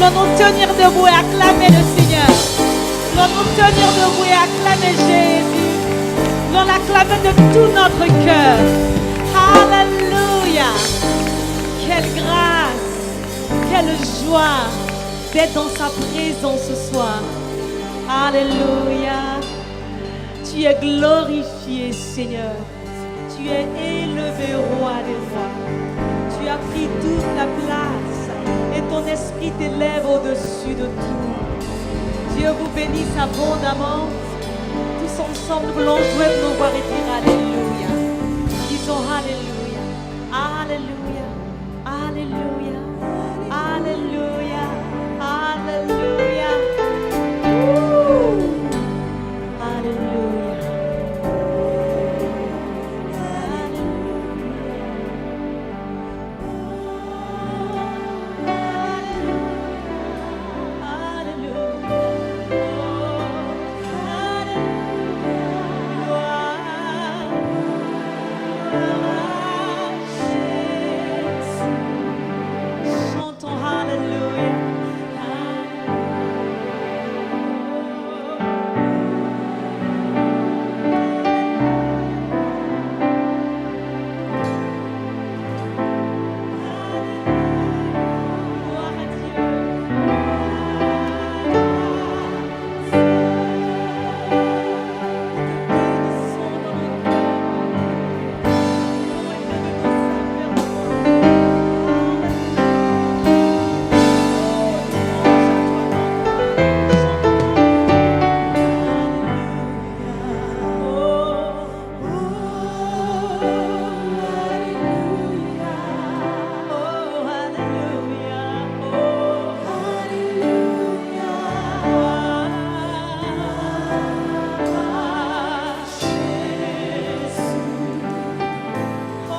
Voulons-nous tenir debout et acclamer le Seigneur. Voulons-nous tenir debout et acclamer Jésus. Voulons l'acclamer de tout notre cœur. Alléluia. Quelle grâce, quelle joie d'être dans sa présence ce soir. Alléluia. Tu es glorifié, Seigneur. Tu es élevé, roi des rois. Tu as pris toute la place et ton esprit t'élève au-dessus de tout. Dieu vous bénisse abondamment. Tous ensemble, nous voulons jouer de nos voix et dire Alléluia. Disons Alléluia. Alléluia. Alléluia. Alléluia. Alléluia. Alléluia.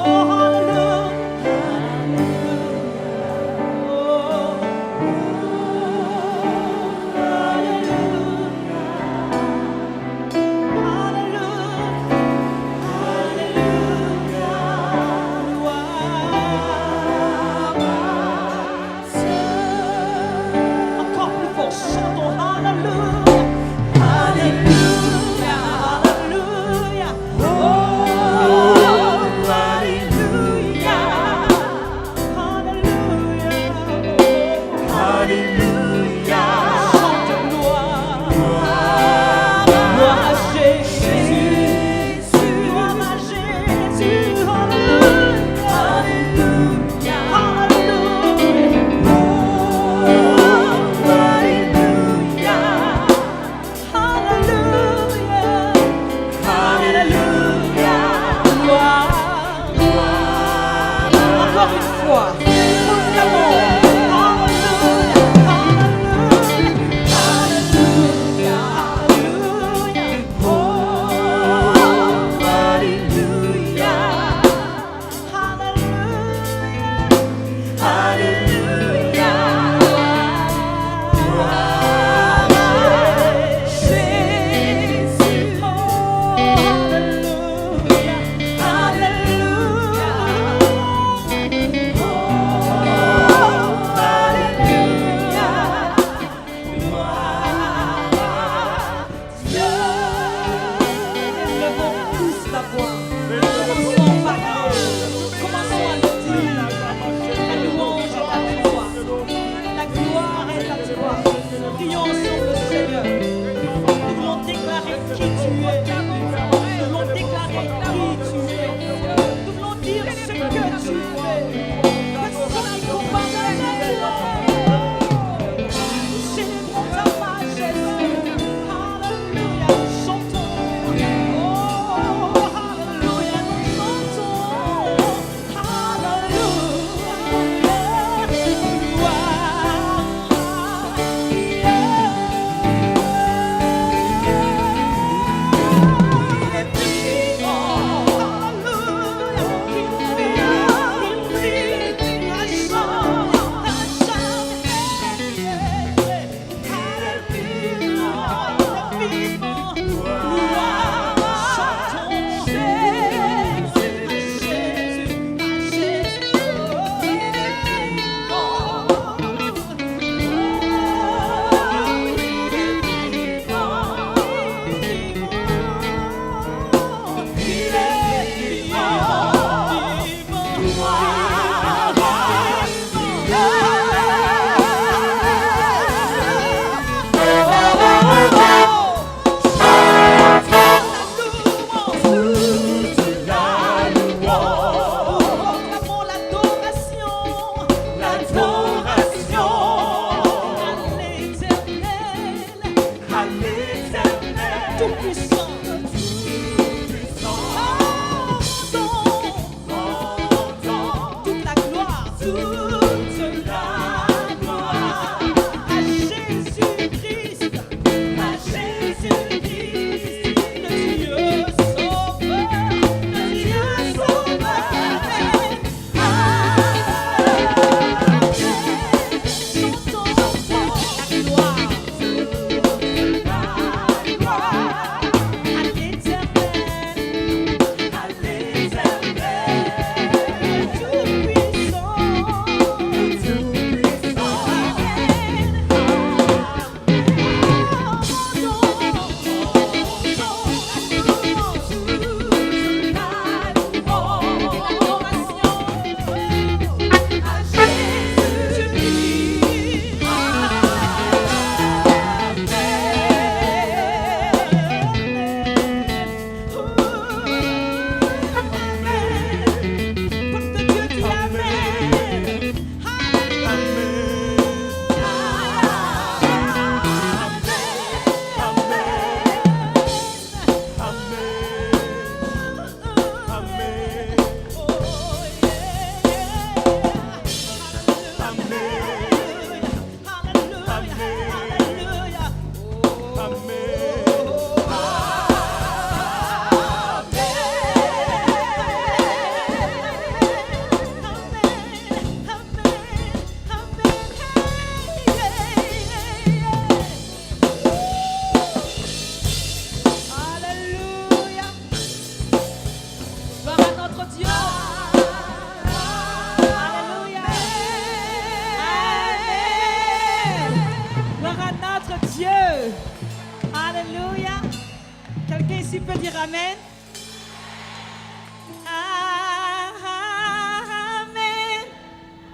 Oh tu peux dire Amen. Amen.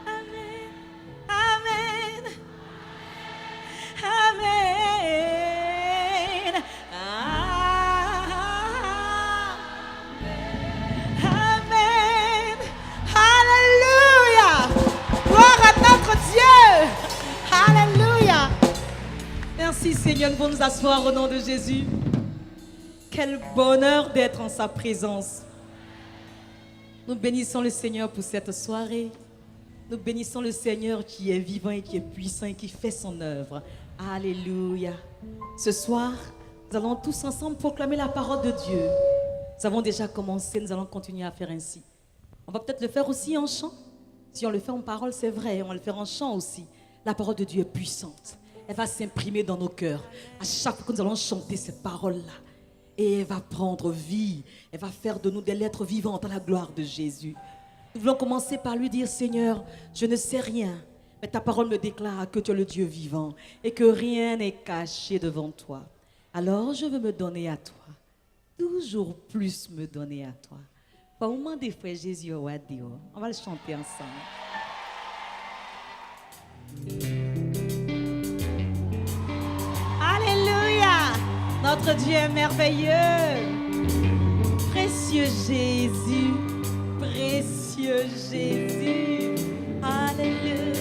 Amen. Amen. Amen. Amen. Alléluia. Gloire à notre Dieu. Alléluia. Merci Seigneur pour nous asseoir au nom de Jésus. Quel bonheur d'être en sa présence. Nous bénissons le Seigneur pour cette soirée. Nous bénissons le Seigneur qui est vivant et qui est puissant et qui fait son œuvre. Alléluia. Ce soir, nous allons tous ensemble proclamer la parole de Dieu. Nous avons déjà commencé, nous allons continuer à faire ainsi. On va peut-être le faire aussi en chant. Si on le fait en parole, c'est vrai, on va le faire en chant aussi. La parole de Dieu est puissante. Elle va s'imprimer dans nos cœurs. À chaque fois que nous allons chanter cette parole-là, et elle va prendre vie. Elle va faire de nous des lettres vivantes à la gloire de Jésus. Nous voulons commencer par lui dire, Seigneur, je ne sais rien, mais ta parole me déclare que tu es le Dieu vivant et que rien n'est caché devant toi. Alors je veux me donner à toi. Toujours plus me donner à toi. Au moment des frères Jésus, on va le chanter ensemble. Alléluia! Notre Dieu est merveilleux. Précieux Jésus, précieux Jésus. Alléluia.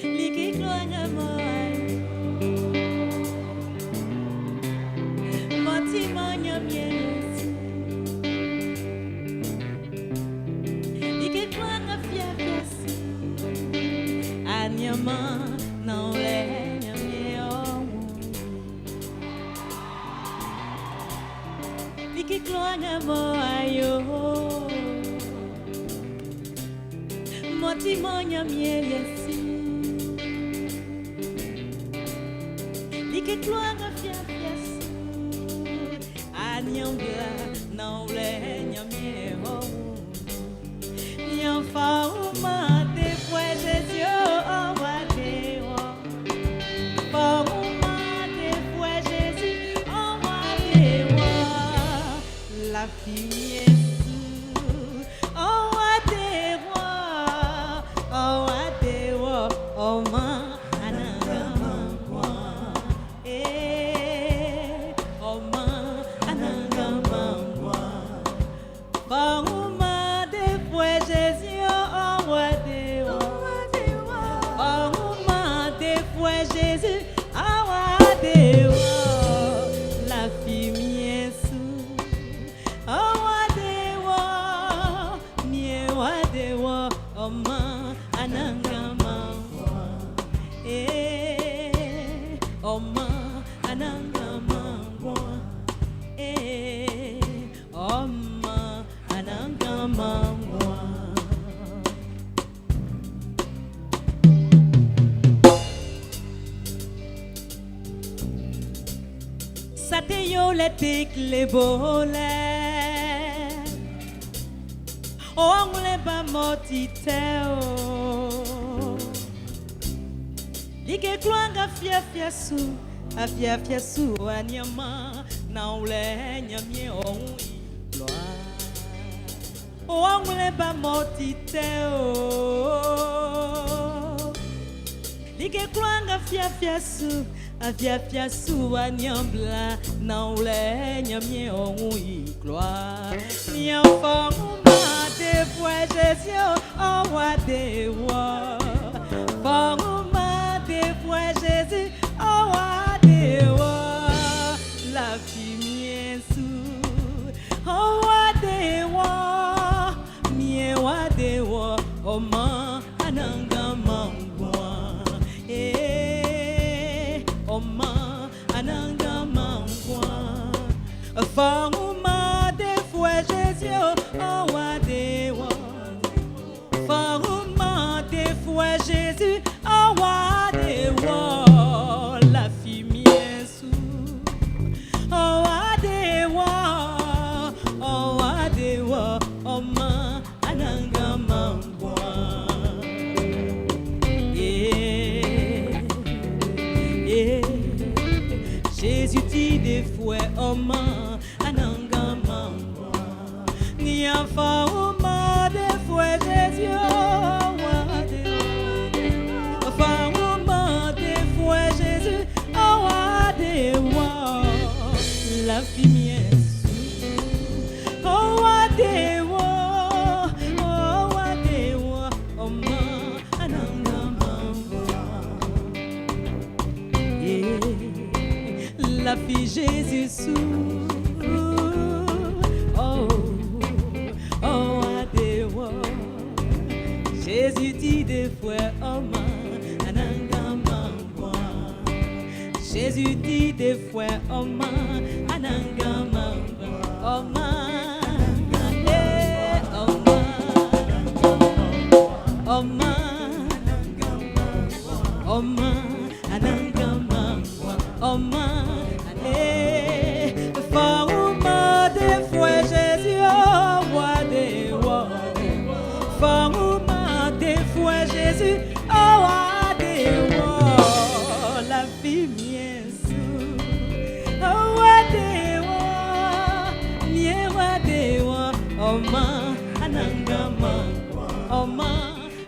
Ligue gloire à moi. Motimanya miesi. Ligue gloire à fiafiasi. Anyama não le. Que gloria moayo Motimonya mieliasi Like gloria fiafiasi Anyambla não le nyamieo Nyamfa uma depois Jésus oh wadeo Uma depois Jésus oh wadeo La fille oh adewa oh ma anangamwa oh ma anangamwa Bauma depois Jésus oh adewa Bauma depois Jésus oh adewa La fille Oma anangamangwa Oma anangamangwa Oma anangamangwa Sateyo letik lebole Ongle ba motiteo Like klanga fiafiasu Afiafiasu anyama Na ule nyamye onwi Ongle ba motiteo Like klanga fiafiasu Afiafiasu anyambla Na ule nyamye onwi gloire Nyamfangu Depois Jésus, oh adewa. Forma depois Jésus, oh adewa. La fille oh adewa. Miewa dewa, oh ma anangamangwa. Oh ma anangamangwa. Forma depois Jésus, oh adewa. Forma depois Jésus, oh adewa. La fille oh adewa, oh ma anangamangwa. oma anangama ni afa oma de fue Jésus afa oma de fue Jésus awa de wa la fimière awa de wa oma anangama la fille Jésus sous oh oh adewa Jésus dit des fois oh man anangama Jésus dit des fois oh man anangama oh man oh man oh man anangama oh man Fauma de foi Jésus, oh roi des rois. Fauma de foi Jésus, oh roi des rois. La vie mien sous, oh roi des rois, mien roi des rois. Oh ma anangama, oh ma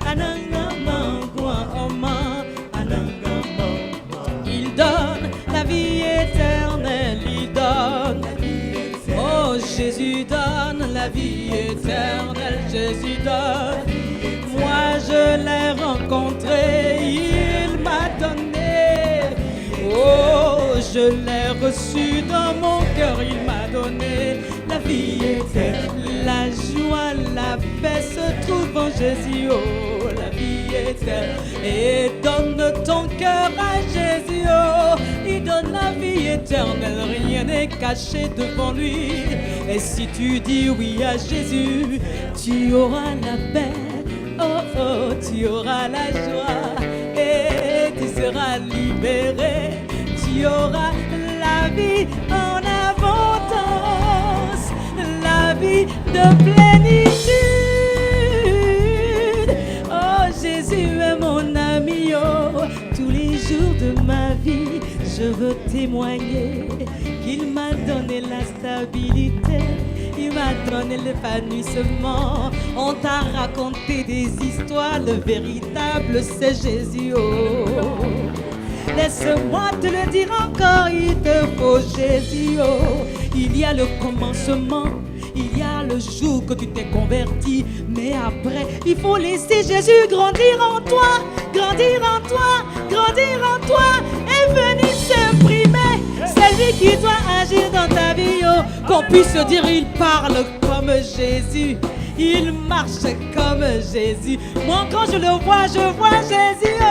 anangama, oh ma anangama. Il donne la vie éternelle. Oh, Jésus donne la vie éternelle, Jésus donne. Moi je l'ai rencontré, il m'a donné. Oh, je l'ai reçu dans mon cœur, il m'a donné la vie éternelle. La joie, la paix se trouve en Jésus, oh, la vie éternelle. Et donne ton cœur à Jésus, oh, il donne la vie éternelle, rien n'est caché devant lui. Et si tu dis oui à Jésus, tu auras la paix, oh oh, tu auras la joie et tu seras libéré. Tu auras la vie en abondance, la vie de plénitude. Oh, Jésus est mon ami, oh, tous les jours de ma vie, je veux témoigner qu'il m'a donné la stabilité, il m'a donné l'épanouissement. On t'a raconté des histoires, le véritable c'est Jésus, oh. Laisse-moi te le dire encore, il te faut Jésus, oh. Il y a le commencement, il y a le jour que tu t'es converti, mais après, il faut laisser Jésus grandir en toi, grandir en toi, grandir en toi, et venir s'imprimer. C'est lui qui doit agir dans ta vie, oh. Qu'on puisse dire, il parle comme Jésus, il marche comme Jésus. Moi, quand je le vois Jésus, oh.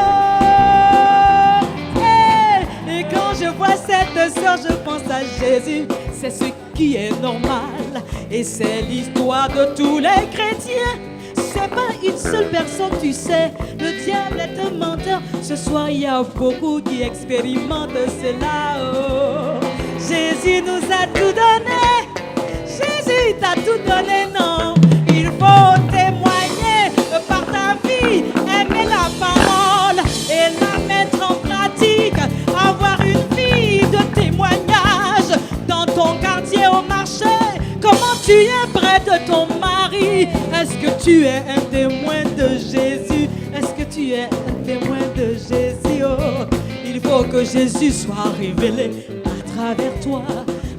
Et quand je vois cette sœur, je pense à Jésus. C'est ce qui est normal et c'est l'histoire de tous les chrétiens. C'est pas une seule personne, tu sais, le diable est un menteur. Ce soir, il y a beaucoup qui expérimentent cela, oh. Jésus nous a tout donné, Jésus t'a tout donné, non. Il faut témoigner par ta vie, aimer la parole et la mettre en pratique. Avoir une vie de témoignage dans ton quartier, au marché. Comment tu es près de ton mari? Est-ce que tu es un témoin de Jésus? Est-ce que tu es un témoin de Jésus? Oh, il faut que Jésus soit révélé à travers toi.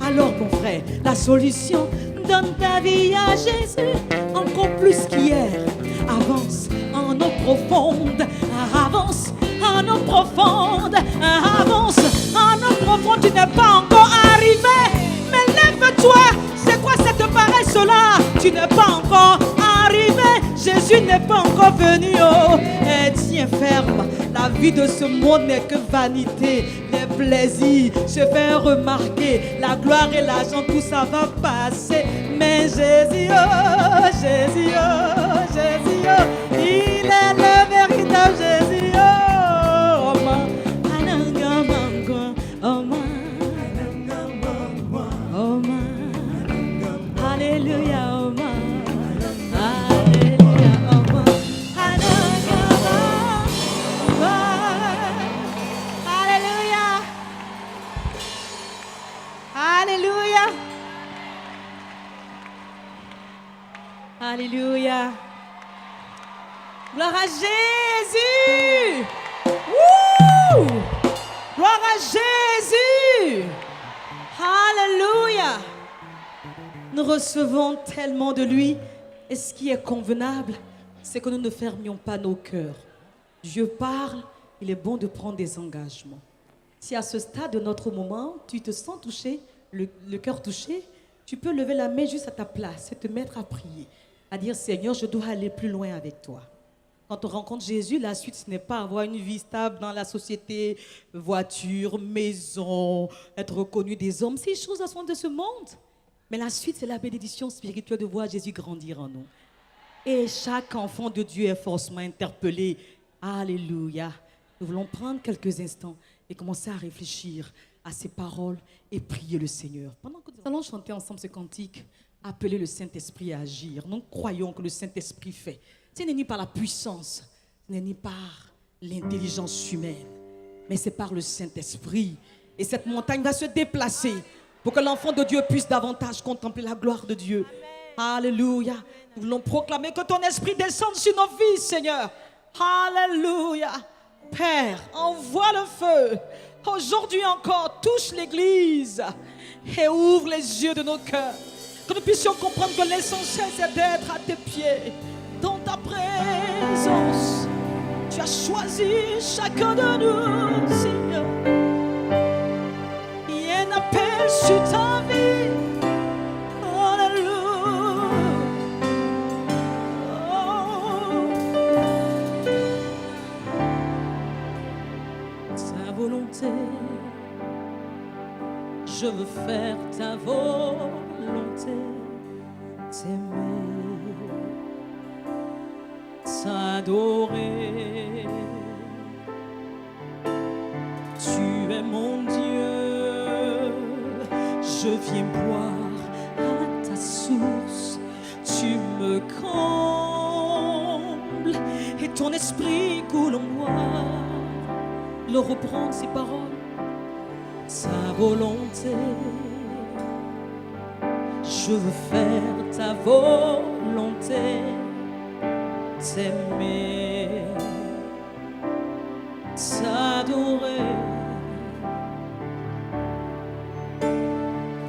Alors mon frère, la solution, donne ta vie à Jésus, encore plus qu'hier. Avance en eau profonde, avance en eau profonde, avance en eau profonde. Tu n'es pas encore arrivé, mais lève-toi. C'est quoi cette paresse-là? Tu n'es pas encore arrivé, Jésus n'est pas encore venu, oh. Et tiens ferme, la vie de ce monde n'est que vanité. Les plaisirs, se faire remarquer, la gloire et l'argent, tout ça va passer. Mais Jésus, oh, Jésus, oh, Jésus, oh, il est le véritable Jésus, oh, oh, man. Oh, man. Oh, man. Alléluia, oh, man. Alléluia, oh, man. Alléluia. Alléluia. Alléluia. Gloire à Jésus. Wouh! Gloire à Jésus. Alléluia. Nous recevons tellement de lui. Et ce qui est convenable, c'est que nous ne fermions pas nos cœurs. Dieu parle, il est bon de prendre des engagements. Si à ce stade de notre moment, tu te sens touché, le cœur touché, tu peux lever la main juste à ta place et te mettre à prier, à dire Seigneur, je dois aller plus loin avec toi. Quand on rencontre Jésus, la suite, ce n'est pas avoir une vie stable dans la société, voiture, maison, être reconnu des hommes. Ces choses sont de ce monde. Mais la suite, c'est la bénédiction spirituelle de voir Jésus grandir en nous. Et chaque enfant de Dieu est forcément interpellé. Alléluia. Nous voulons prendre quelques instants et commencer à réfléchir à ces paroles et prier le Seigneur. Pendant que nous allons chanter ensemble ce cantique, appeler le Saint-Esprit à agir. Nous croyons que le Saint-Esprit fait. Ce n'est ni par la puissance, ce n'est ni par l'intelligence humaine, mais c'est par le Saint-Esprit. Et cette montagne va se déplacer pour que l'enfant de Dieu puisse davantage contempler la gloire de Dieu. Amen. Alléluia. Nous voulons proclamer que ton esprit descende sur nos vies, Seigneur. Alléluia. Père, envoie le feu. Aujourd'hui encore, touche l'Église et ouvre les yeux de nos cœurs. Que nous puissions comprendre que l'essentiel, c'est d'être à tes pieds, dans ta présence. Tu as choisi chacun de nous, Seigneur. Il y a un appel sur ta vie. Alléluia. Ta volonté, je veux faire ta volonté, t'aimer, t'adorer. Tu es mon Dieu, je viens boire à ta source. Tu me combles et ton esprit coule en moi. Le reprendre ces paroles. Ta volonté, je veux faire ta volonté, t'aimer, t'adorer.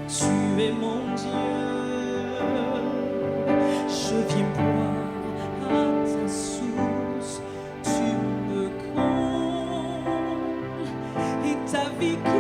Tu es mon Dieu, je viens boire à ta source. Tu me combles et ta vie coule.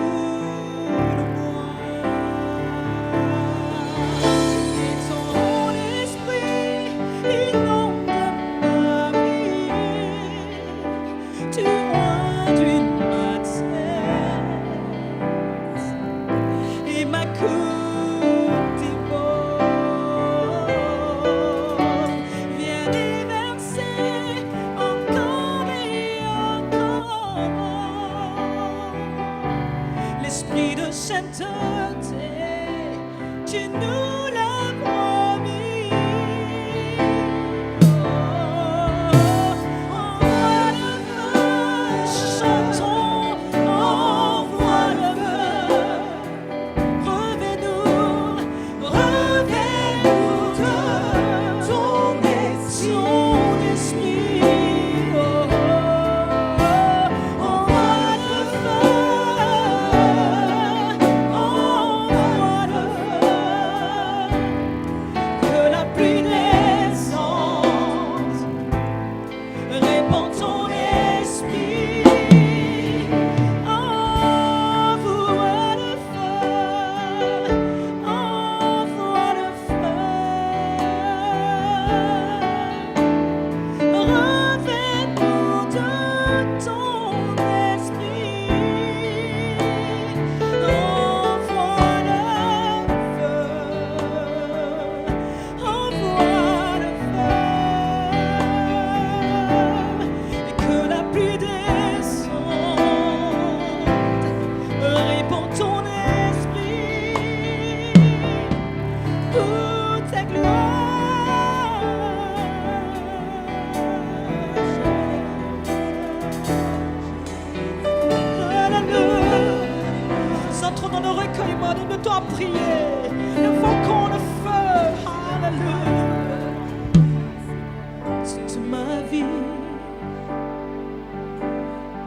vie,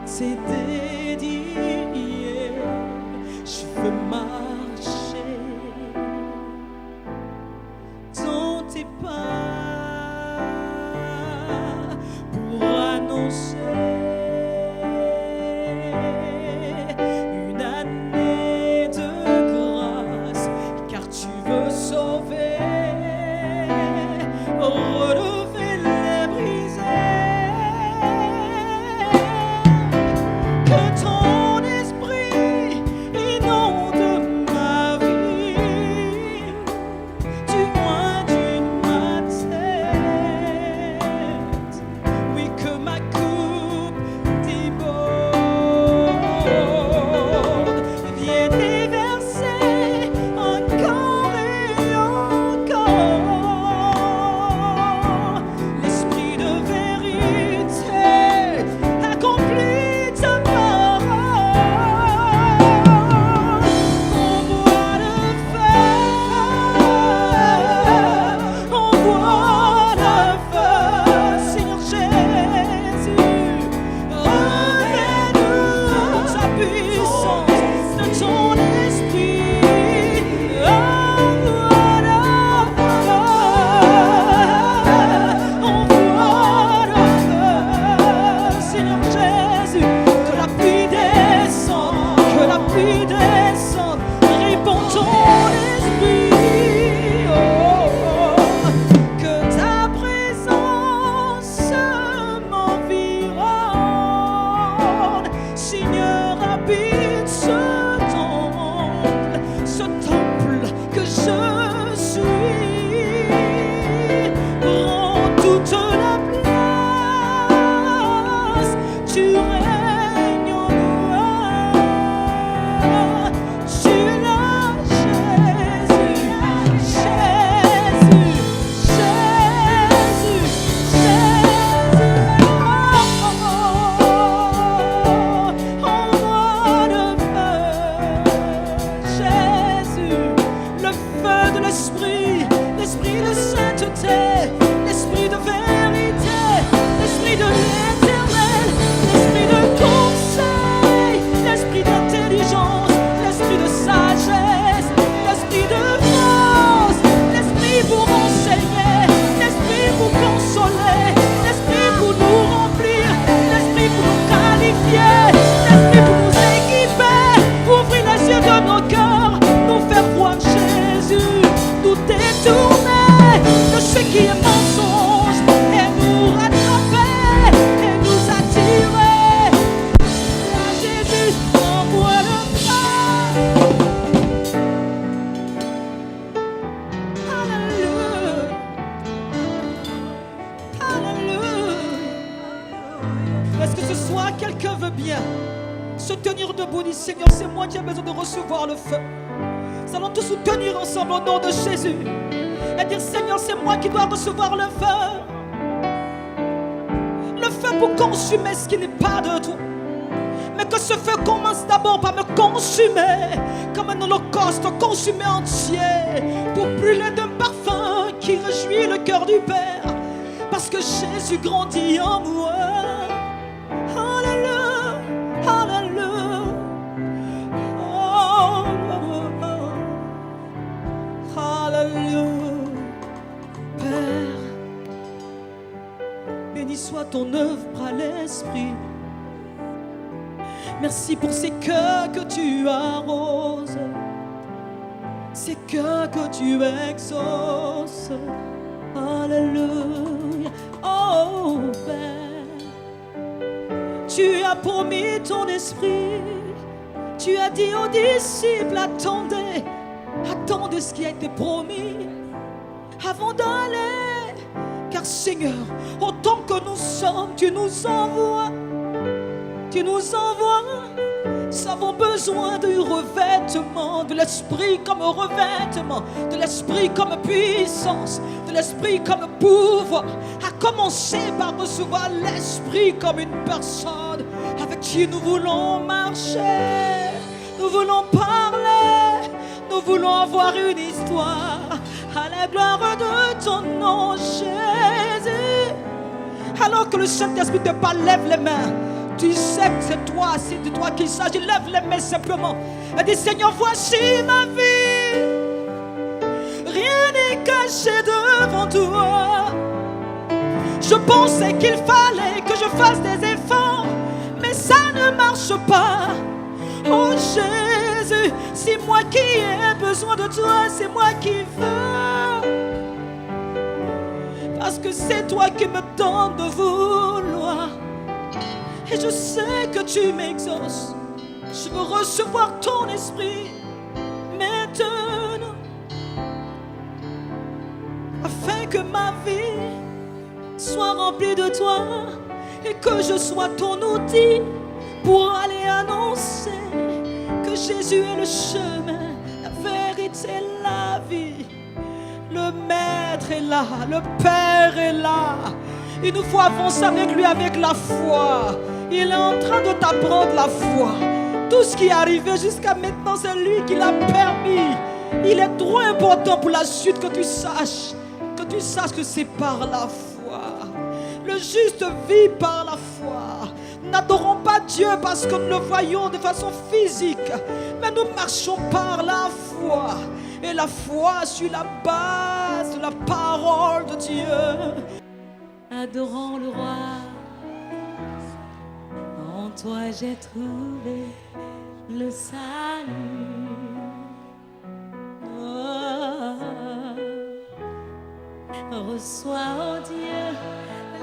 c'est dédié. Je veux marcher dans tes pas pour annoncer une année de grâce, car tu veux sauver, relever les brisés. Que ton esprit inonde ma vie, du moins d'une main de tête. Oui, que ma coupe déborde, vienne y verser encore et encore l'esprit de vérité, accomplit ta parole. Envoie le feu, envoie le feu, Seigneur Jésus, remets-nous ta puissance de ton esprit. Envoie le feu, envoie le feu, Seigneur Jésus, que la pluie descende, que la pluie descende, répands ton esprit, oh, oh. Que ta présence m'environne, Seigneur, habite ce temple que je suis, prends toute la place, tu règnes en moi, tu es là, Jésus, Jésus, Jésus, Jésus, envoie le feu, Jésus, le feu de l'esprit, l'esprit de sainteté, l'esprit de vérité, l'esprit de l'éternel, l'esprit de conseil, l'esprit d'intelligence, l'esprit de sagesse, l'esprit de force, l'esprit pour enseigner, l'esprit pour consoler, l'esprit pour nous remplir, l'esprit pour nous qualifier, l'esprit pour nous équiper, ouvrir les yeux de nos cœurs, nous faire voir Jésus, nous détourner de ce qui est mensonge et nous rattraper et nous attirer à Jésus. Envoie le feu. Alléluia, alléluia. Est-ce que ce soir quelqu'un veut bien se tenir debout, dit Seigneur, c'est moi qui ai besoin de recevoir le feu. Nous allons tous nous tenir ensemble au nom de Jésus et dire Seigneur, c'est moi qui dois recevoir le feu. Le feu pour consumer ce qui n'est pas de toi. Mais que ce feu commence d'abord par me consumer comme un holocauste consumé entier pour brûler d'un parfum qui réjouit le cœur du Père. Parce que Jésus grandit en moi. Alléluia, alléluia. Oh, oh, oh. Alléluia. Père, béni soit ton œuvre à l'esprit. Merci pour ces cœurs que tu arroses, ces cœurs que tu exauces. Alléluia. Oh Père, tu as promis ton esprit. Tu as dit aux disciples, attendez, attendez ce qui a été promis avant d'aller. Car Seigneur, autant que nous sommes, tu nous envoies. Tu nous envoies. Nous avons besoin du revêtement de l'esprit comme revêtement, de l'esprit comme puissance, de l'esprit comme pouvoir. À commencer par recevoir l'esprit comme une personne avec qui nous voulons marcher, nous voulons parler, nous voulons avoir une histoire. À la gloire de ton nom, Jésus. qu'alors que le Saint-Esprit te parle, lève les mains. Tu sais que c'est de toi qu'il s'agit. Lève les mains simplement. Et dis, Seigneur, voici ma vie. Rien n'est caché devant toi. Je pensais qu'il fallait que je fasse des efforts, mais ça ne marche pas. Oh Jésus, c'est moi qui ai besoin de toi, c'est moi qui veux. Parce que c'est toi qui me donnes de vouloir. Et je sais que tu m'exauces. Je veux recevoir ton esprit maintenant, afin que ma vie soit remplie de toi et que je sois ton outil pour aller annoncer que Jésus est le chemin, la vérité, la vie. Le Maître est là, le Père est là. Il nous faut avancer avec lui avec la foi. Il est en train de t'apprendre la foi. Tout ce qui est arrivé jusqu'à maintenant, c'est lui qui l'a permis. Il est trop important pour la suite que tu saches que c'est par la foi. Le juste vit par la foi. N'adorons pas Dieu parce que nous le voyons de façon physique, mais nous marchons par la foi. Et la foi sur la base de la parole de Dieu. Adorons le roi. En toi j'ai trouvé le salut. Oh, reçois, oh Dieu,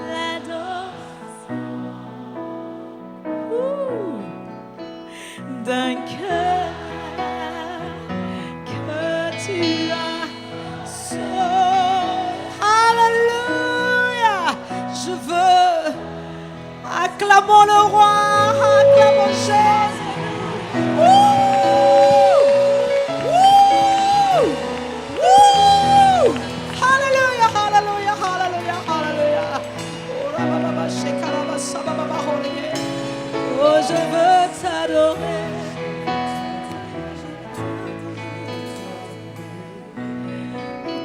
l'adoration d'un cœur que tu as sauvé. Alléluia. Je veux. Acclamons le roi. Acclamons Jésus. Alléluia, alléluia, alléluia, alléluia. Oh, je veux t'adorer.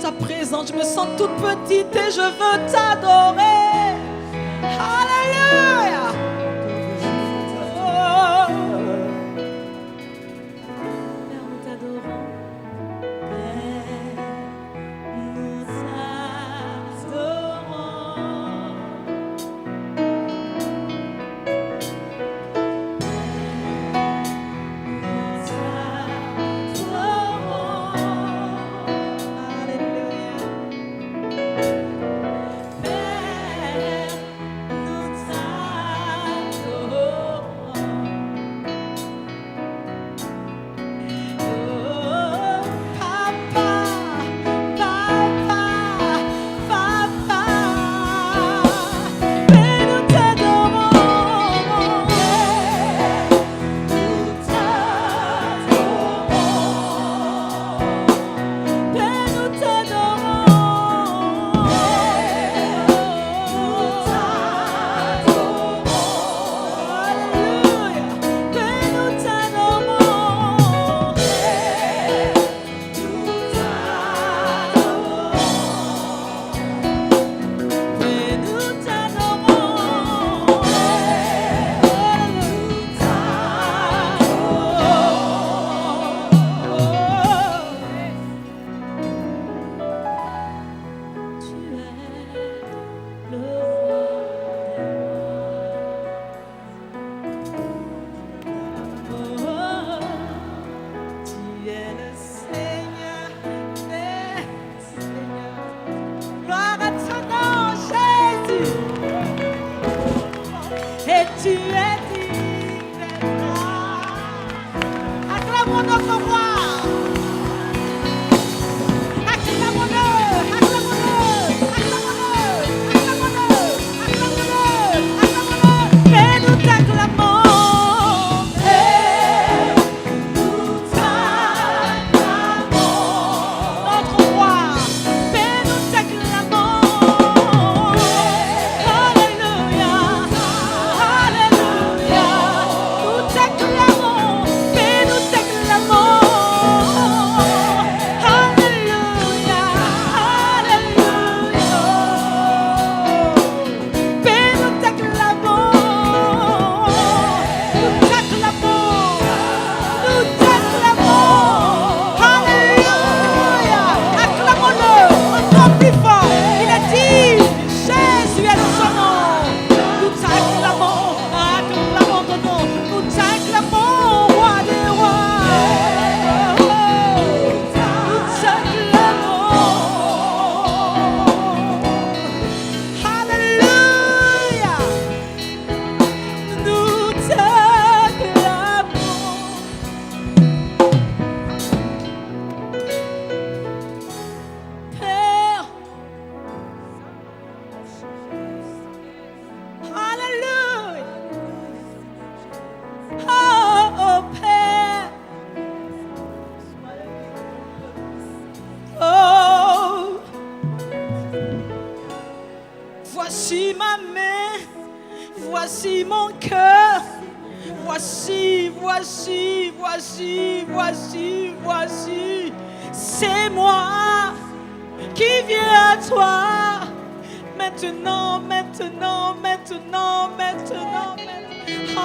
Ta présence, je me sens toute petite et je veux t'adorer. Alléluia. Oh. Père, nous t'adorons. Père, nous t'adorons. Alléluia. Voici ma main, voici mon cœur. Voici, voici, voici, voici, voici. C'est moi qui viens à toi. Maintenant, maintenant, maintenant, maintenant, maintenant.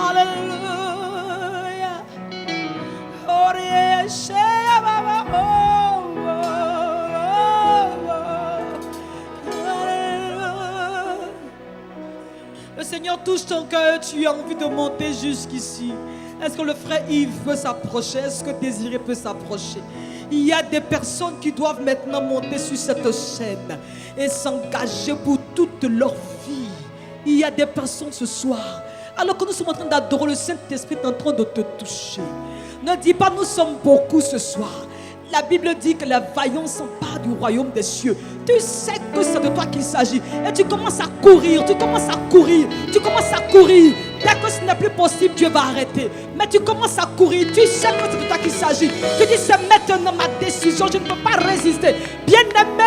Alléluia. Oh, yes, Baba. Oh, oh, oh, oh. Alléluia. Le Seigneur touche ton cœur, tu as envie de monter jusqu'ici. Est-ce que le frère Yves peut s'approcher? Est-ce que Désiré peut s'approcher? Il y a des personnes qui doivent maintenant monter sur cette scène et s'engager pour toute leur vie. Il y a des personnes ce soir, alors que nous sommes en train d'adorer, le Saint-Esprit est en train de te toucher. Ne dis pas nous sommes beaucoup ce soir. La Bible dit que les vaillants s'emparent du royaume des cieux. Tu sais que c'est de toi qu'il s'agit. Et tu commences à courir, tu commences à courir, tu commences à courir. Dès que ce n'est plus possible, Dieu va arrêter. Mais tu commences à courir, tu sais que c'est de toi qu'il s'agit. Tu dis c'est maintenant ma décision, je ne peux pas résister. Bien-aimé,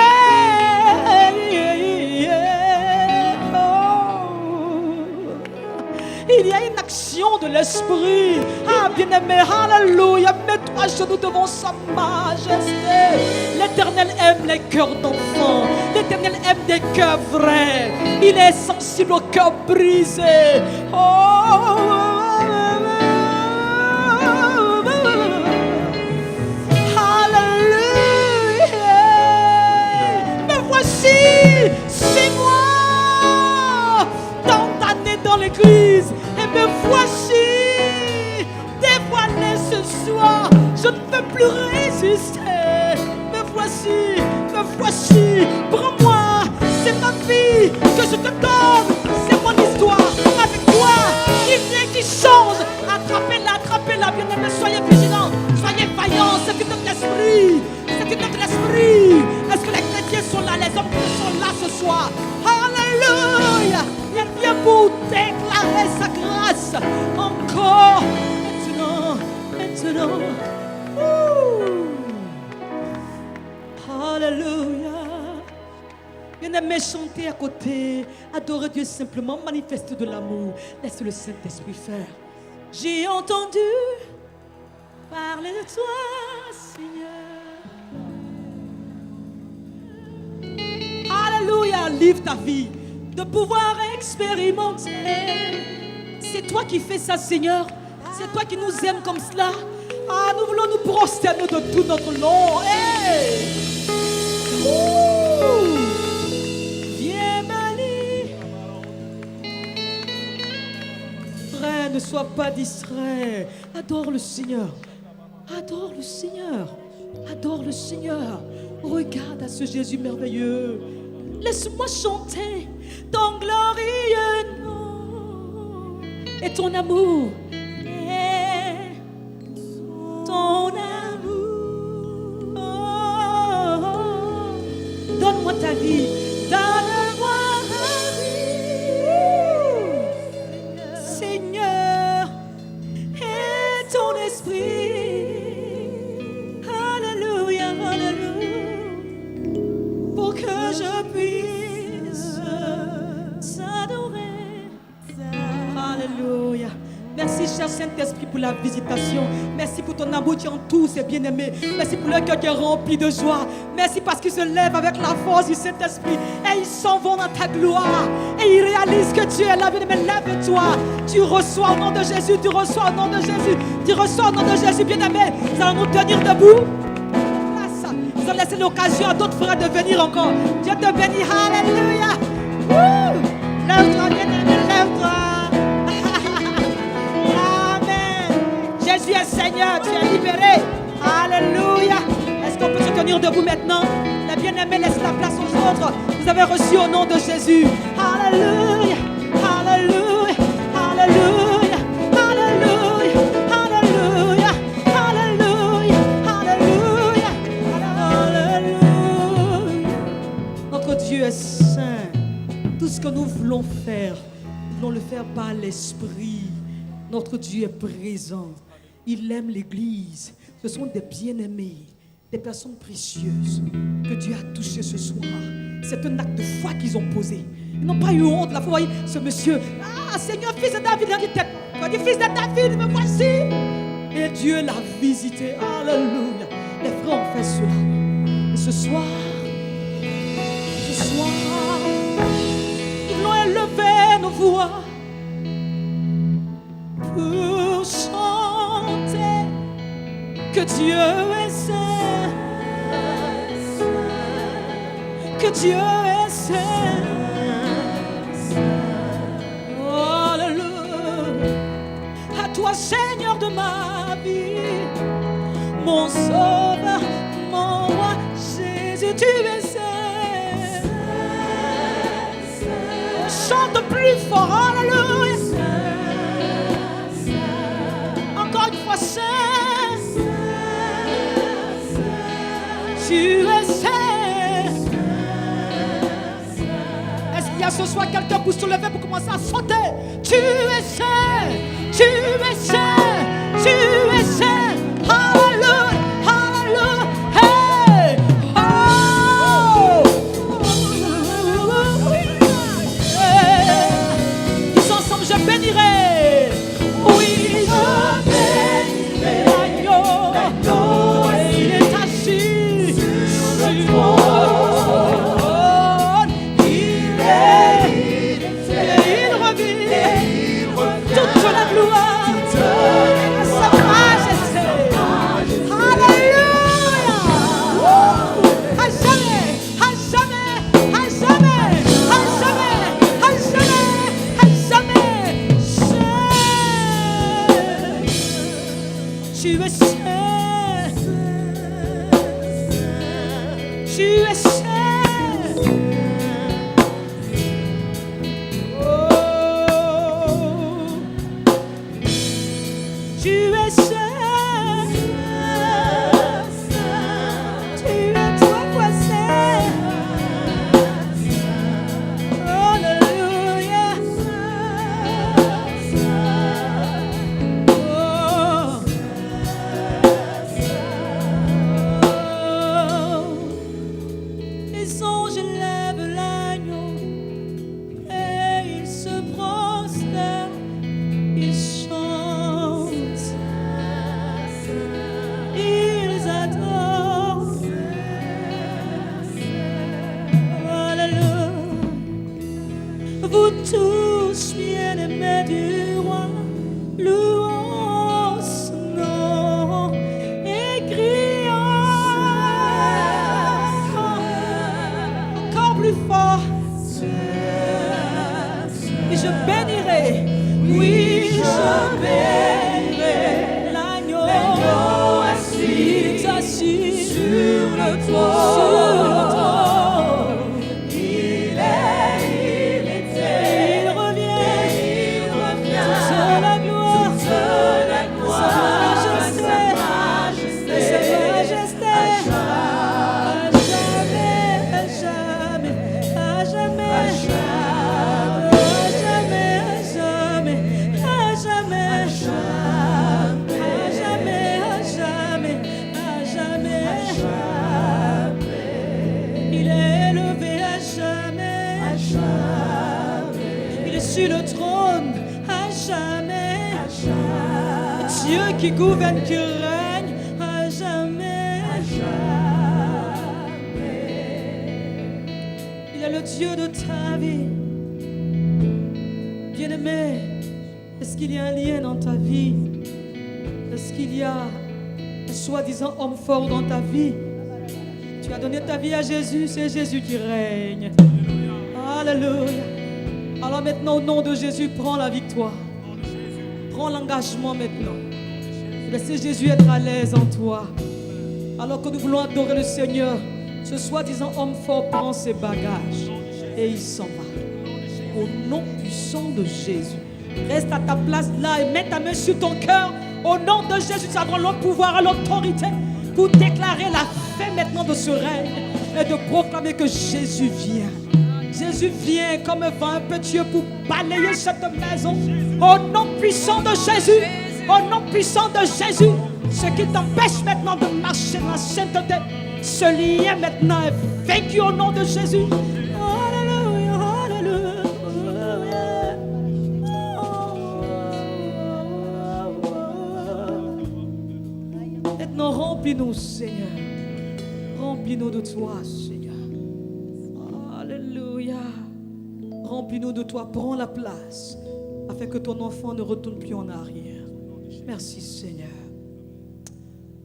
il y a une action de l'esprit. Ah, bien-aimé, alléluia. Mets-toi à genoux devant sa majesté. L'Éternel aime les cœurs d'enfants. L'Éternel aime des cœurs vrais. Il est sensible au cœur brisé. Oh, alléluia. Me voici, c'est moi. Tant d'années dans l'église. Et me voici, dévoilé ce soir. Je ne peux plus résister. Me voici, prends-moi. C'est ma vie que je te donne. C'est mon histoire. Avec toi, il vient qui change. Attrapez-la, bien-aimés. Soyez vigilants, soyez vaillants. C'est une œuvre de l'esprit. C'est une œuvre de l'esprit. Est-ce que les chrétiens sont là? Les hommes sont là ce soir. Alléluia. Il vient pour déclarer sa grâce. Encore. Maintenant. Alléluia. Bien-aimé, chantez à côté. Adorez Dieu simplement. Manifeste de l'amour. Laisse le Saint-Esprit faire. J'ai entendu parler de toi, Seigneur. Alléluia. Livre ta vie. De pouvoir expérimenter. C'est toi qui fais ça, Seigneur. C'est toi qui nous aimes comme cela. Ah, nous voulons nous prosterner de tout notre nom. Hey! Viens béni. Frère, ne sois pas distrait. Adore le Seigneur. Adore le Seigneur. Adore le Seigneur. Regarde à ce Jésus merveilleux. Laisse-moi chanter ton glorieux nom et ton amour. Et ton amour. Oh, donne-moi ta vie. Donne-moi ta vie. Seigneur, et ton esprit. Alléluia, alléluia. Pour que je puisse s'adorer. Alléluia. Merci, cher Saint-Esprit, pour la visitation. Merci pour ton amour qui entoure ces bien-aimés. Merci pour le cœur qui est rempli de joie. Merci parce qu'ils se lèvent avec la force du Saint-Esprit et ils s'en vont dans ta gloire. Et ils réalisent que tu es là, bien-aimé. Lève-toi. Tu reçois au nom de Jésus. Tu reçois au nom de Jésus. Tu reçois au nom de Jésus, bien-aimé. Nous allons nous tenir debout. Nous allons laisser l'occasion à d'autres frères de venir encore. Dieu te bénit. Alléluia. Lève-toi, bien-aimé. Lève-toi. Jésus est Seigneur, tu es libéré. Alléluia. Est-ce qu'on peut se tenir debout maintenant? Les bien-aimés, laisse la place aux autres. Vous avez reçu au nom de Jésus. Alléluia. Alléluia. Alléluia. Alléluia. Alléluia. Alléluia. Alléluia. Alléluia. Notre Dieu est saint. Tout ce que nous voulons faire, nous voulons le faire par l'Esprit. Notre Dieu est présent. Il aime l'Église. Ce sont des bien-aimés, des personnes précieuses que Dieu a touchées ce soir. C'est un acte de foi qu'ils ont posé. Ils n'ont pas eu honte. Là, vous voyez ce monsieur. Ah, Seigneur, fils de David, il a dit tête. Il a dit, fils de David, me voici. Et Dieu l'a visité. Alléluia. Les frères ont fait cela. Et ce soir, nous voulons élever nos voix pour chanter que Dieu est saint, que Dieu est saint. Oh, alléluia. À toi, Seigneur de ma vie, mon sauveur, mon roi, Jésus, tu es saint. Chante plus fort, alléluia. Encore une fois, saint. Tu es saint. Est-ce qu'il y a ce soir quelqu'un pour se lever pour commencer à sauter? Tu es saint. Tu es saint. Tu es saint. Alléluia. Alléluia. Hey. Oh. Hey. Tous ensemble, je bénirai. Oui, je bénirai l'agneau. Il est assis sur le trône. Il revient toute la gloire à sa majesté. Alléluia. À jamais, à jamais, à jamais, à jamais, à jamais, à jamais. Saint. Tu es saint. Tu es saint. Oh. Tu es saint. Tu es trois fois saint. Alléluia. Oh. Les anges lèvent l'agneau et ils se prosternent, ils chantent, ils adorent. Alléluia. Vous tous bien-aimés du roi, louons son nom et crions encore plus fort. Et je bénirai, oui, je bénirai l'agneau assis sur le trône. Il était, il revient, toute la gloire, sa majesté, sa majesté, à jamais, à jamais, à jamais, à jamais, à jamais, à jamais, à jamais, à jamais. Il est élevé à jamais, il est sur le trône à jamais, Dieu qui gouverne, qui règne à jamais, il est le Dieu de ta vie. Bien-aimé, est-ce qu'il y a un lien dans ta vie? Est-ce qu'il y a un soi-disant homme fort dans ta vie? Tu as donné ta vie à Jésus, c'est Jésus qui règne. Alléluia. Alors maintenant, au nom de Jésus, prends la victoire. Prends l'engagement maintenant. Laissez Jésus être à l'aise en toi. Alors que nous voulons adorer le Seigneur, ce soi-disant homme fort prend ses bagages et il s'en va. Au nom puissant de Jésus. Reste à ta place là et mets ta main sur ton cœur. Au nom de Jésus, nous avons l'autre pouvoir et l'autorité pour déclarer la fin maintenant de ce règne et de proclamer que Jésus vient. Jésus vient comme un vent impétueux pour balayer cette maison. Au nom puissant de Jésus, au nom puissant de Jésus, ce qui t'empêche maintenant de marcher dans la sainteté, ce lien maintenant est vaincu au nom de Jésus. Alléluia, alléluia. Remplis-nous, Seigneur. Remplis-nous de toi, Seigneur. Alléluia. Remplis-nous de toi. Prends la place afin que ton enfant ne retourne plus en arrière. Merci, Seigneur.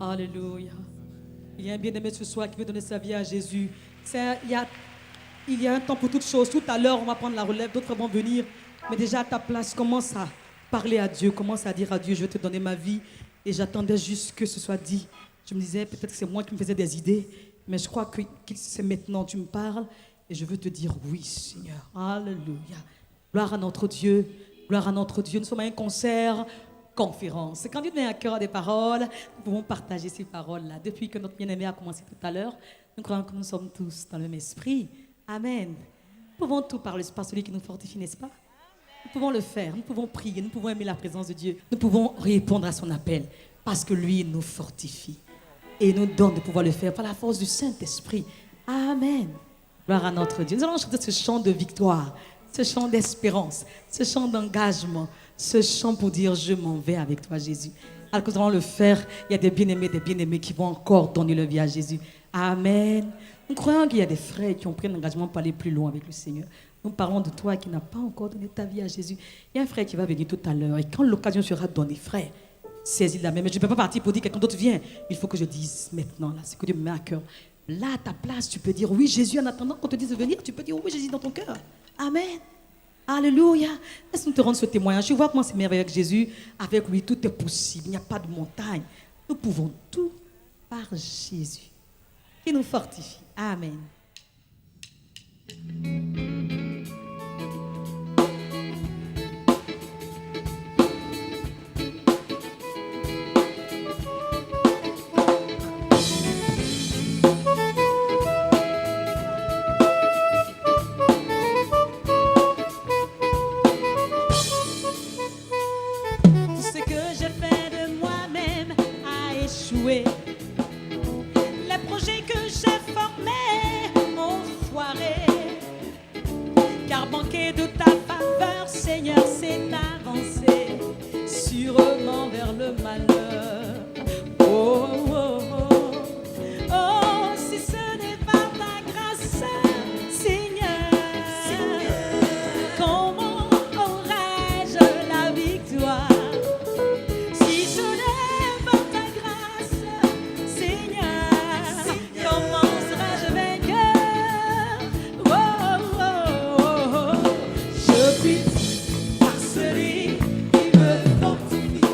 Alléluia. Il y a un bien-aimé ce soir qui veut donner sa vie à Jésus. Il y a un temps pour toutes choses. Tout à l'heure, on va prendre la relève. D'autres vont venir. Mais déjà à ta place, commence à parler à Dieu. Commence à dire à Dieu, je vais te donner ma vie. Et j'attendais juste que ce soit dit. Je me disais, peut-être que c'est moi qui me faisais des idées. Mais je crois que c'est maintenant tu me parles. Et je veux te dire oui, Seigneur. Alléluia. Gloire à notre Dieu. Gloire à notre Dieu. Nous sommes à un concert conférence. Quand Dieu met à cœur des paroles, nous pouvons partager ces paroles-là. Depuis que notre bien-aimé a commencé tout à l'heure, nous croyons que nous sommes tous dans le même esprit. Amen. Nous pouvons tout par celui qui nous fortifie, n'est-ce pas? Nous pouvons le faire, nous pouvons prier, nous pouvons aimer la présence de Dieu. Nous pouvons répondre à son appel parce que lui nous fortifie et nous donne de pouvoir le faire par la force du Saint-Esprit. Amen. Gloire à notre Dieu. Nous allons chanter ce chant de victoire, ce chant d'espérance, ce chant d'engagement, ce chant pour dire je m'en vais avec toi Jésus. Alors que nous allons le faire, il y a des bien-aimés qui vont encore donner leur vie à Jésus. Amen. Nous croyons qu'il y a des frères qui ont pris un engagement pour aller plus loin avec le Seigneur. Nous parlons de toi qui n'as pas encore donné ta vie à Jésus. Il y a un frère qui va venir tout à l'heure et quand l'occasion sera donnée, frère, saisis la main. Mais je ne peux pas partir pour dire que quelqu'un d'autre vient. Il faut que je dise maintenant, là, c'est que Dieu me met à cœur. Là, à ta place, tu peux dire oui, Jésus, en attendant qu'on te dise de venir, tu peux dire oui, Jésus, dans ton cœur. Amen. Alléluia. Laisse-nous te rendre ce témoignage. Tu vois comment c'est merveilleux avec Jésus. Avec lui, tout est possible. Il n'y a pas de montagne. Nous pouvons tout par Jésus qui nous fortifie. Amen. Les projets que j'ai formés ont foiré, car manquer de ta faveur, Seigneur, c'est avancer sûrement vers le malheur. Oh, oh, oh, oh, si ce n'est pas ta grâce, Seigneur, comment aurais-je la victoire?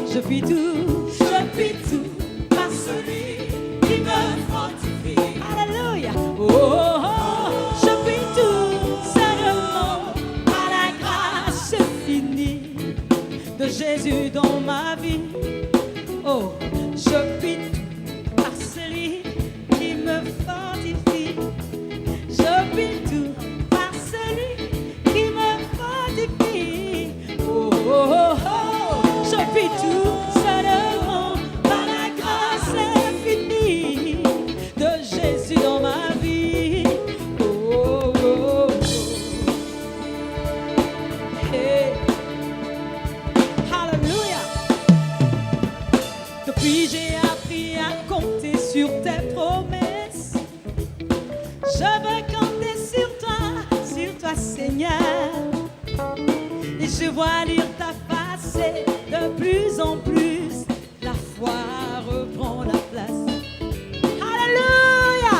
Je puis tout par celui qui me fortifie. Alléluia. Oh, oh, oh, je puis tout seulement par la grâce finie de Jésus dans ma vie. Oh, je puis tout par celui qui me fortifie. Je puis tout par celui qui me fortifie. Oh, oh, oh, oh, je puis tout seulement par la grâce infinie de Jésus dans ma vie. Oh, oh, oh. Hey. Hallelujah. Depuis j'ai appris à compter sur tes promesses. Je veux compter sur toi Seigneur. Et je vois lire ta face et de plus en plus la foi reprend la place. Alléluia.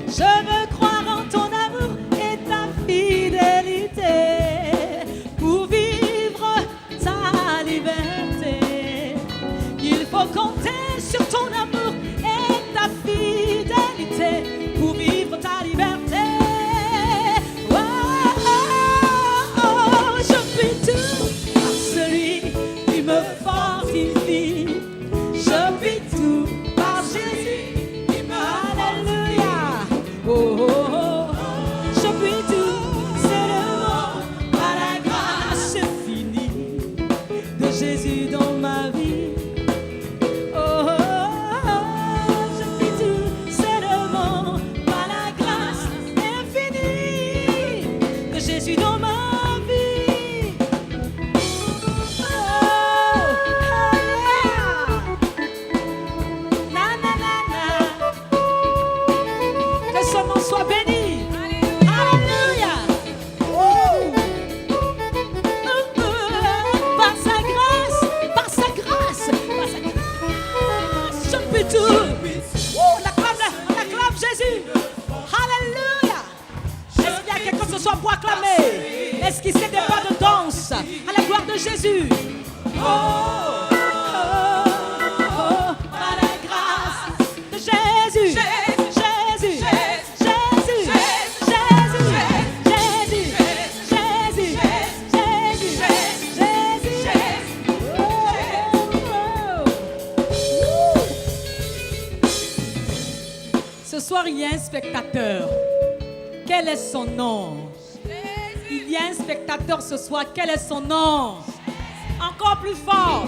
Je veux croire en ton amour et ta fidélité pour vivre ta liberté. Il faut compter sur ton amour et ta fidélité pour vivre ta liberté. Je puis tout par Jésus qui me Alléluia. Oh, oh, oh. Je puis tout seulement par la grâce finie de Jésus dans ma vie. Oh, oh, oh. Je puis tout seulement par la grâce infinie de Jésus dans ma vie. Esquissez des pas de danse à la gloire de Jésus. Oh, oh, oh, à la grâce de Jésus. Jésus, Jésus, Jésus, Jésus, Jésus, Jésus, Jésus, Jésus. Ce soir, il y a un spectateur. Quel est son nom? Il y a un spectateur ce soir. Quel est son nom? Encore plus fort.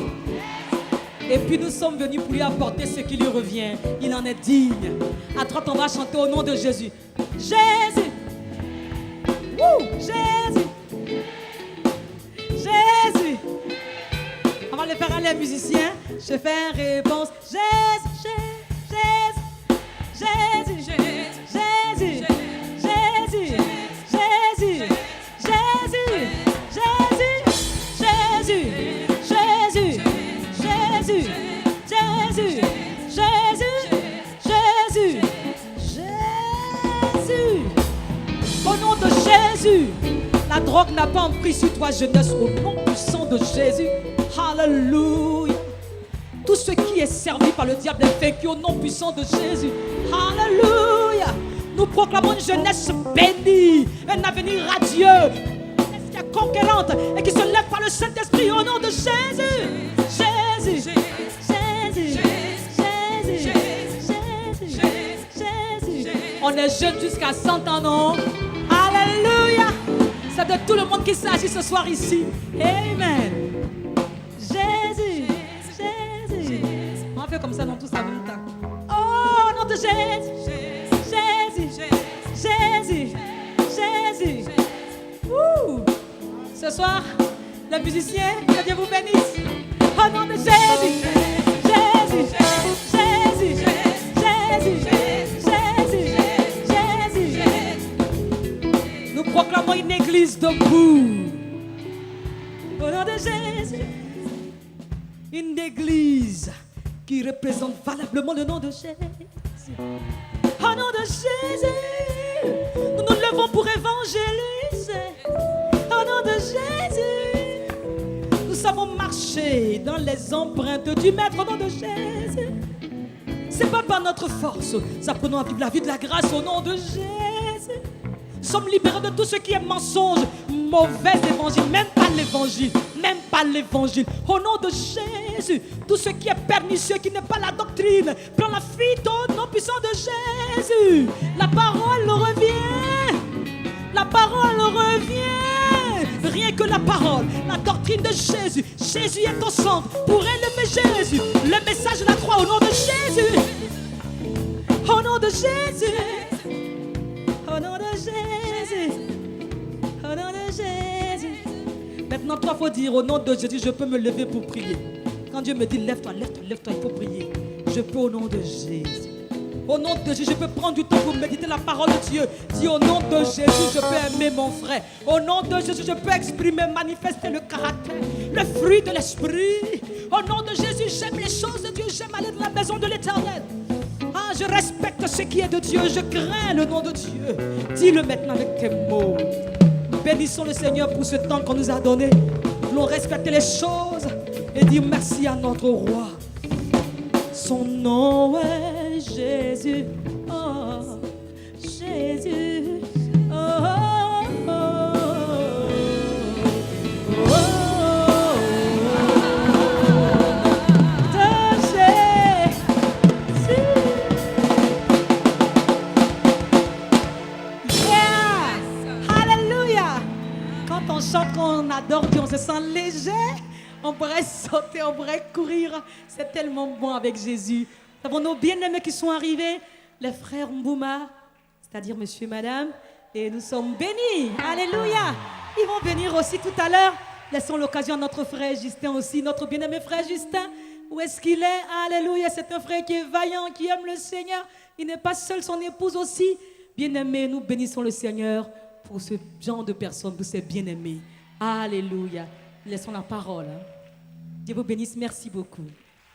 Et puis nous sommes venus pour lui apporter ce qui lui revient. Il en est digne. À droite, on va chanter au nom de Jésus. Jésus. Jésus. Jésus. On va le faire aller, musiciens. Je fais réponse. Jésus, Jésus, Jésus, Jésus, Jésus, Jésus, Jésus, Jésus, Jésus, Jésus, Jésus, Jésus, Jésus. Au nom de Jésus, la drogue n'a pas empris sur toi, jeunesse, au nom puissant de Jésus. Alléluia. Tout ce qui est servi par le diable est vaincu au nom puissant de Jésus. Alléluia. Nous proclamons une jeunesse bénie, un avenir radieux, qui est conquérante et qui se lève par le Saint-Esprit au nom de Jésus. Jésus, Jésus, Jésus, Jésus, Jésus. On est jeunes jusqu'à 100 ans, non? Alléluia. C'est de tout le monde qui s'agit ce soir ici. Amen. Jésus, Jésus. On va faire comme ça dans tous en même temps. Oh, au nom de Jésus. Jésus, Jésus, Jésus. Ouh. Ce soir, les musiciens, que Dieu vous bénisse. Au nom de Jésus, Jésus, Jésus, Jésus, Jésus, Jésus. Nous proclamons une église debout. Au nom de Jésus, une église qui représente valablement le nom de Jésus. Au nom de Jésus, nous nous levons pour évangéliser. Au nom de Jésus, nous savons marcher dans les empreintes du Maître. Au nom de Jésus, c'est pas par notre force, nous apprenons à vivre la vie de la grâce au nom de Jésus. Nous sommes libérés de tout ce qui est mensonge, mauvais évangile, même pas l'évangile, même pas l'évangile. Au nom de Jésus, tout ce qui est pernicieux, qui n'est pas la doctrine, prends la fuite au nom puissant de Jésus. La parole revient, la parole revient. Rien que la parole, la doctrine de Jésus. Jésus est au centre pour élever Jésus. Le message de la croix au nom de Jésus. Au nom de Jésus. Au nom de Jésus. Au nom de Jésus. Maintenant, toi, il faut dire au nom de Jésus, je peux me lever pour prier. Quand Dieu me dit lève-toi, lève-toi, lève-toi, il faut prier. Je peux au nom de Jésus. Au nom de Jésus, je peux prendre du temps pour méditer la parole de Dieu. Dis au nom de Jésus, je peux aimer mon frère. Au nom de Jésus, je peux exprimer, manifester le caractère, le fruit de l'esprit. Au nom de Jésus, j'aime les choses de Dieu, j'aime aller dans la maison de l'Éternel. Ah, je respecte ce qui est de Dieu, je crains le nom de Dieu. Dis-le maintenant avec tes mots. Bénissons le Seigneur pour ce temps qu'on nous a donné. Nous voulons respecter les choses et dire merci à notre roi. Son nom est Jésus. Oh, Jésus. Oh, oh, oh, oh, de Jésus. Yeah. Alléluia. Quand on chante, quand on adore Dieu, on se sent léger. On pourrait sauter, on pourrait courir. C'est tellement bon avec Jésus. Nous avons nos bien-aimés qui sont arrivés, les frères Mbouma, c'est-à-dire monsieur et madame, et nous sommes bénis. Alléluia. Ils vont venir aussi tout à l'heure. Laissons l'occasion à notre frère Justin aussi, notre bien-aimé frère Justin. Où est-ce qu'il est? Alléluia. C'est un frère qui est vaillant, qui aime le Seigneur. Il n'est pas seul, son épouse aussi. Bien-aimés, nous bénissons le Seigneur pour ce genre de personnes, pour ces bien-aimés. Alléluia. Laissons la parole. Dieu vous bénisse. Merci beaucoup.